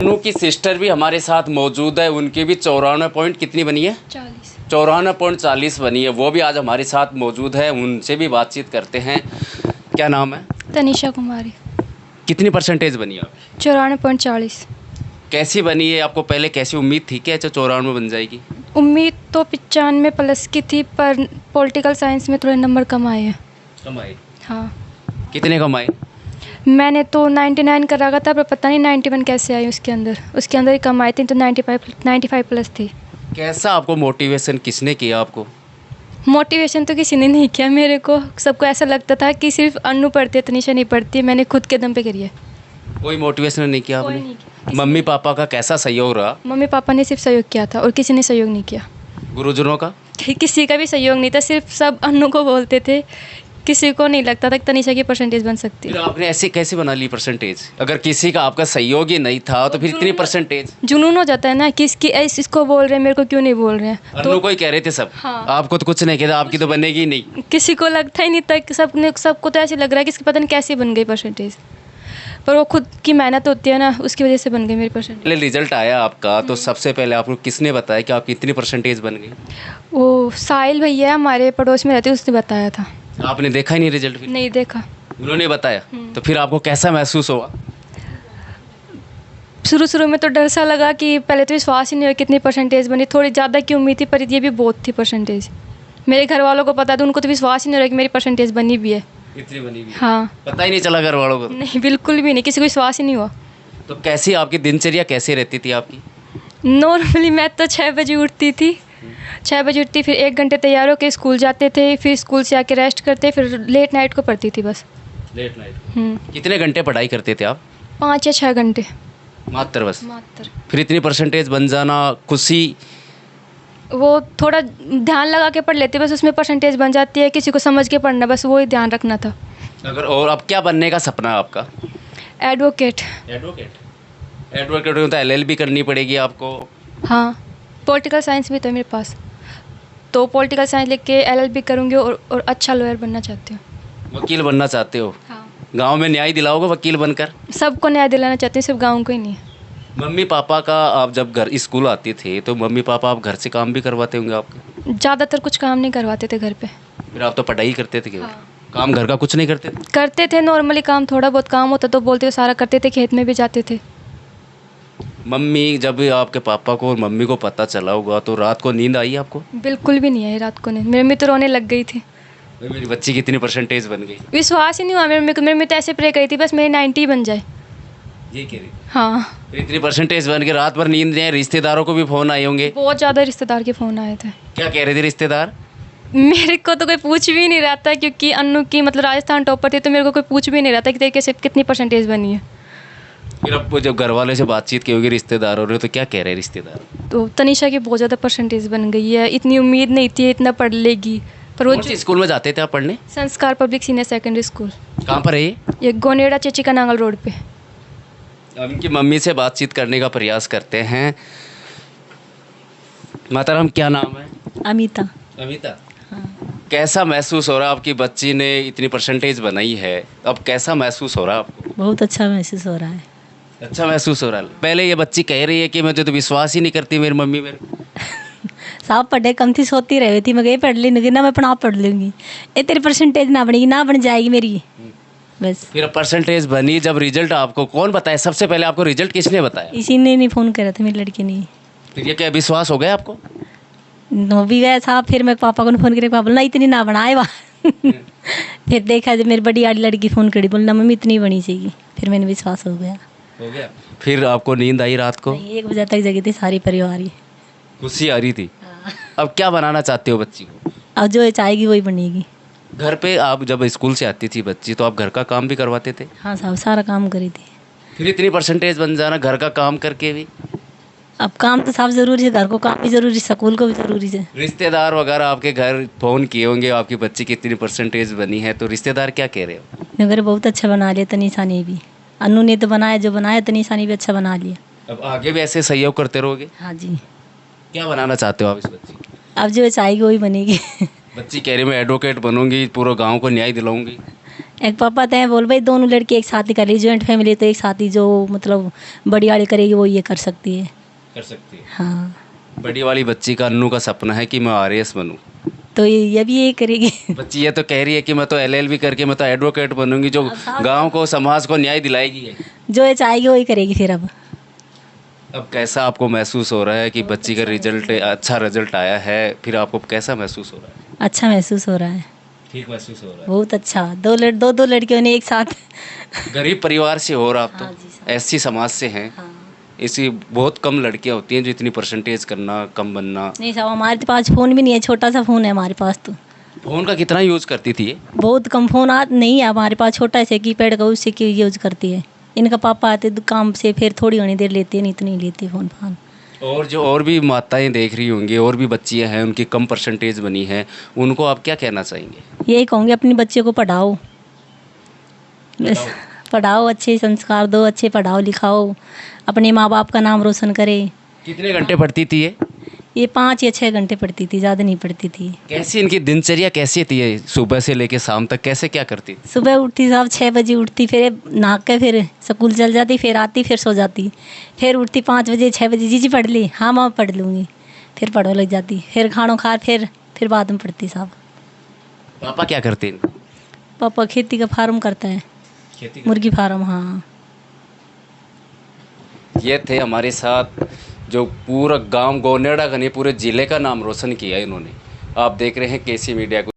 अनु की सिस्टर भी हमारे साथ मौजूद है, उनकी भी 94 पॉइंट कितनी बनी है? 94.40 बनी है। वो भी आज हमारे साथ मौजूद है, उनसे भी बातचीत करते हैं। क्या नाम है? तनिषा कुमारी। कितनी परसेंटेज बनी है आप? 94.40। कैसी बनी है? आपको पहले कैसी उम्मीद थी कि 94 बन जाएगी? उम्मीद तो 95 प्लस की थी, पर पॉलिटिकल साइंस में थोड़े नंबर कम आए हैं। कम आए? हाँ, कितने कम आए? मैंने तो 99 कर रखा था, पर पता नहीं 91 कैसे आई उसके अंदर ही कम आई थी, तो 95 प्लस थी। कैसा आपको मोटिवेशन किसने किया आपको? मोटिवेशन तो किसी ने नहीं किया मेरे को। सबको ऐसा लगता था कि सिर्फ अनु पढ़ती है, तनिषा नहीं पढ़ती। मैंने खुद के दम पे करी है। कोई मोटिवेशन नहीं किया कोई आपने? नहीं किया। मम्मी पापा का कैसा सहयोग रहा? मम्मी पापा ने सिर्फ सहयोग किया था और किसी ने सहयोग नहीं किया। गुरुजनों का? किसी का भी सहयोग नहीं था, सिर्फ सब अनु को बोलते थे। किसी को नहीं लगता था कि तनिषा की परसेंटेज बन सकती है। फिर आपने ऐसे कैसे बना ली परसेंटेज? अगर किसी का आपका सहयोग ही नहीं था तो फिर इतनी परसेंटेज? जुनून हो जाता है ना कि इसको बोल रहे हैं, मेरे को क्यों नहीं बोल रहे हैं। अनु को ही कह रहे थे सब। हाँ। आपको तो कुछ नहीं कहता, आपकी तो बनेगी ही नहीं। किसी को लगता ही नहीं था कि सबको तो ऐसे लग रहा है कि इसकी पता नहीं कैसे बन गई परसेंटेज, पर वो खुद की मेहनत होती है ना, उसकी वजह से बन गई मेरी परसेंटेज। पहले रिजल्ट आया आपका तो सबसे पहले आपको किसने बताया कि आपकी इतनी परसेंटेज बन गई? वो साहिल भैया हमारे पड़ोस में रहते, उसने बताया था। आपने देखा ही नहीं रिजल्ट? फिर नहीं देखा। उन्होंने बताया तो फिर आपको कैसा महसूस हुआ? शुरू में तो डर सा लगा कि पहले तो विश्वास ही नहीं हुआ कितनी परसेंटेज बनी। थोड़ी ज़्यादा की उम्मीद थी, पर ये भी बहुत थी परसेंटेज। मेरे घर वालों को पता था, उनको तो विश्वास ही नहीं हो रहा कि मेरी परसेंटेज बनी भी है। इतनी बनी भी? हाँ। पता ही नहीं चला घर वालों को? नहीं, बिल्कुल भी नहीं, किसी को विश्वास ही नहीं हुआ। तो कैसी आपकी दिनचर्या कैसे रहती थी आपकी? नॉर्मली मैं तो 6 बजे उठती थी। 6 बजे उठती, फिर 1 घंटे तैयार होकर स्कूल जाते थे, फिर स्कूल से आके रेस्ट करते, फिर लेट नाइट को पढ़ती थी बस। Late night? कितने घंटे पढ़ाई करते थे आप? 5 या 6 घंटे मात्र बस? मात्र। फिर इतनी परसेंटेज बन जाना, खुशी? वो थोड़ा ध्यान लगा के पढ़ लेते, बस उसमें परसेंटेज बन जाती है। किसी को समझ के पढ़ना, बस वो ही ध्यान रखना था। अगर और अब क्या बनने का सपना है आपका? एडवोकेट। एडवोकेट? एडवोकेट में तो LLB करनी पड़ेगी आपको। हाँ, पॉलिटिकल साइंस भी तो है मेरे पास, तो पॉलिटिकल साइंस लेके LLB करूँगी और अच्छा लॉयर बनना चाहती हूँ। वकील बनना चाहते हो? हाँ। गांव में न्याय दिलाओगे वकील बनकर? सबको न्याय दिलाना चाहती हूँ, सिर्फ गाँव को ही नहीं। मम्मी पापा का आप जब घर स्कूल आते थे तो मम्मी पापा आप घर से काम भी करवाते होंगे आपके? ज़्यादातर कुछ काम नहीं करवाते थे घर पे। फिर आप तो पढ़ाई करते थे केवल? हाँ। काम घर का कुछ नहीं करते थे? करते थे नॉर्मली काम, थोड़ा बहुत काम होता तो बोलते थे, सारा करते थे, खेत में भी जाते थे। मम्मी, जब आपके पापा को और मम्मी को पता चला होगा तो रात को नींद आई आपको? बिल्कुल भी नहीं आई रात को नींद। मेरी मम्मी तो रोने लग गई थी। भाई मेरी बच्ची की इतनी परसेंटेज बन गई। विश्वास ही नहीं हुआ मेरी मम्मी तो ऐसे प्रे करी थी, बस मेरी 90 बन जाए। ये कह रही? हाँ। तो इतनी परसेंटेज बन के रात भर नींद नहीं आई? रिश्तेदारों को भी फ़ोन आए होंगे? बहुत ज़्यादा रिश्तेदार के फ़ोन आए थे। क्या कह रहे थे रिश्तेदार? मेरे को तो कोई पूछ भी नहीं रहा था, क्योंकि अनु की मतलब राजस्थान टॉपर थी, तो मेरे को कोई पूछ भी नहीं रहा था कि तेरे कैसे कितनी परसेंटेज बनी है। फिर अब जब घर वालों से बातचीत की होगी रिश्तेदारों ने तो क्या कह रहे हैं रिश्तेदार? तो तनिषा की बहुत ज़्यादा परसेंटेज बन गई है, इतनी उम्मीद नहीं थी इतना पढ़ लेगी। पर वो कौन सी स्कूल में जाते थे आप पढ़ने? संस्कार पब्लिक सीनियर सेकेंडरी स्कूल, कहाँ पर है ये? ये गोनेड़ा चेची का नांगल रोड पे। अब इनकी मम्मी से बातचीत करने का प्रयास करते हैं। माताराम, क्या नाम है? अमिता। अमिता, हाँ। कैसा महसूस हो रहा है? आपकी बच्ची ने इतनी परसेंटेज बनाई है, अब कैसा महसूस हो रहा है आपको? बहुत अच्छा महसूस हो रहा है। अच्छा महसूस हो रहा है? पहले ये बच्ची कह रही है कि मुझे तो विश्वास ही नहीं करती मेरी मम्मी मेरे। साहब पढ़े कम थी, सोती रही थी, मैं कही पढ़ लेंगी ना, मैं अपना आप पढ़ लूँगी। ये तेरी परसेंटेज ना बनेगी, ना बन जाएगी मेरी, बस। फिर परसेंटेज बनी, जब रिजल्ट आपको कौन बताया? सबसे पहले आपको रिजल्ट किसने बताया? इसी ने नहीं फ़ोन करा था, मेरी लड़की ने। फिर ये क्या विश्वास हो गया आपको? हो भी गया साहब। फिर मैं पापा को फ़ोन करके, पापा बोला इतनी ना बनाए वाह। फिर देखा जब मेरी बड़ी वाली लड़की फ़ोन करी, बोलना मम्मी इतनी बनी चाहिए। फिर मैंने विश्वास हो गया। हो गया। फिर आपको नींद आई रात को? 1 बजे तक जगी थी सारी परिवार ही। खुशी आ रही थी? अब क्या बनाना चाहते हो बच्ची को? अब जो चाहेगी वही बनेगी। घर पे आप जब स्कूल से आती थी बच्ची तो आप घर का काम भी करवाते थे? हाँ साहब, सारा काम करी थी। फिर इतनी परसेंटेज बन जाना घर का काम करके भी? अब काम तो साहब ज़रूरी है, घर को काम भी ज़रूरी है, स्कूल को भी ज़रूरी है। रिश्तेदार वगैरह आपके घर फ़ोन किए होंगे आपकी बच्ची की इतनी परसेंटेज बनी है, तो रिश्तेदार क्या कह रहे हो? मेरे बहुत अच्छा बना लिया तनीषा ने भी। अनु ने तो बनाया, जो बनाया तनीषा ने भी अच्छा बना लिया। अब आगे भी ऐसे सहयोग करते रहोगे? हाँ जी। क्या बनाना चाहते हो आप इस बच्ची को? अब जो चाहेगी वही बनेगी। बच्ची कह रही मैं एडवोकेट बनूंगी, पूरे गांव को न्याय दिलाऊंगी। एक पापा थे बोल भाई दोनों लड़के एक साथ ही कर ली, जॉइंट फैमिली तो एक साथ ही जो मतलब बड़ी वाली करेगी वो ये कर सकती है। कर सकती है। हाँ बड़ी वाली बच्ची का अन्नू का सपना है कि मैं आरएएस बनूं। तो ये भी यही करेगी। बच्ची ये तो कह रही है कि मैं तो एलएलबी करके मैं तो एडवोकेट बनूंगी, जो गांव को समाज को न्याय दिलाएगी है। जो ये चाहेगी वही करेगी फिर। अब कैसा आपको महसूस हो रहा है कि बच्ची का रिजल्ट अच्छा रिजल्ट आया है, फिर आपको कैसा महसूस हो रहा है? अच्छा महसूस हो रहा है, ठीक महसूस हो रहा है। बहुत अच्छा। दो लड़कियों ने एक साथ। गरीब परिवार से हो रहा आप हाँ जी, तो ऐसी समाज से हैं। हाँ। इसी बहुत कम लड़कियां होती हैं जो इतनी परसेंटेज करना, कम बनना। नहीं साहब हमारे पास फ़ोन भी नहीं है, छोटा सा फ़ोन है हमारे पास। तो फोन का कितना यूज करती थी ये? बहुत कम फ़ोन नहीं है हमारे पास, छोटा से कीपैड का उससे की यूज़ करती है। इनका पापा आते काम से फिर थोड़ी घनी देर लेते हैं, नहीं तो नहीं लेते फ़ोन फान। और जो और भी माताएं देख रही होंगी, और भी बच्चियां हैं उनकी कम परसेंटेज बनी है, उनको आप क्या कहना चाहेंगे? यही कहूँगी अपने बच्चे को पढ़ाओ, पढ़ाओ, अच्छे संस्कार दो, अच्छे पढ़ाओ लिखाओ, अपने माँ बाप का नाम रोशन करे। कितने घंटे पढ़ती थी ये 5 या 6 घंटे पढ़ती थी, ज़्यादा नहीं पढ़ती थी। कैसी इनकी दिनचर्या कैसी थी ये? सुबह से लेके शाम तक कैसे क्या करती? सुबह उठती साहब 6 बजे उठती, फिर नहा के फिर स्कूल चल जाती, फिर आती, फिर सो जाती, फिर उठती 5 बजे 6 बजे, जीजी पढ़ ली, हाँ माँ पढ़ लूँगी, फिर पढ़ो लग जाती, फिर खानों खा फिर बाद में पढ़ती साहब। पापा क्या करते हैं? पापा खेती का फार्म करता है, खेती। मुर्गी फार्म। हाँ ये थे हमारे साथ जो पूरा गांव गोनेड़ा का नहीं पूरे ज़िले का नाम रोशन किया इन्होंने। आप देख रहे हैं केसी मीडिया को।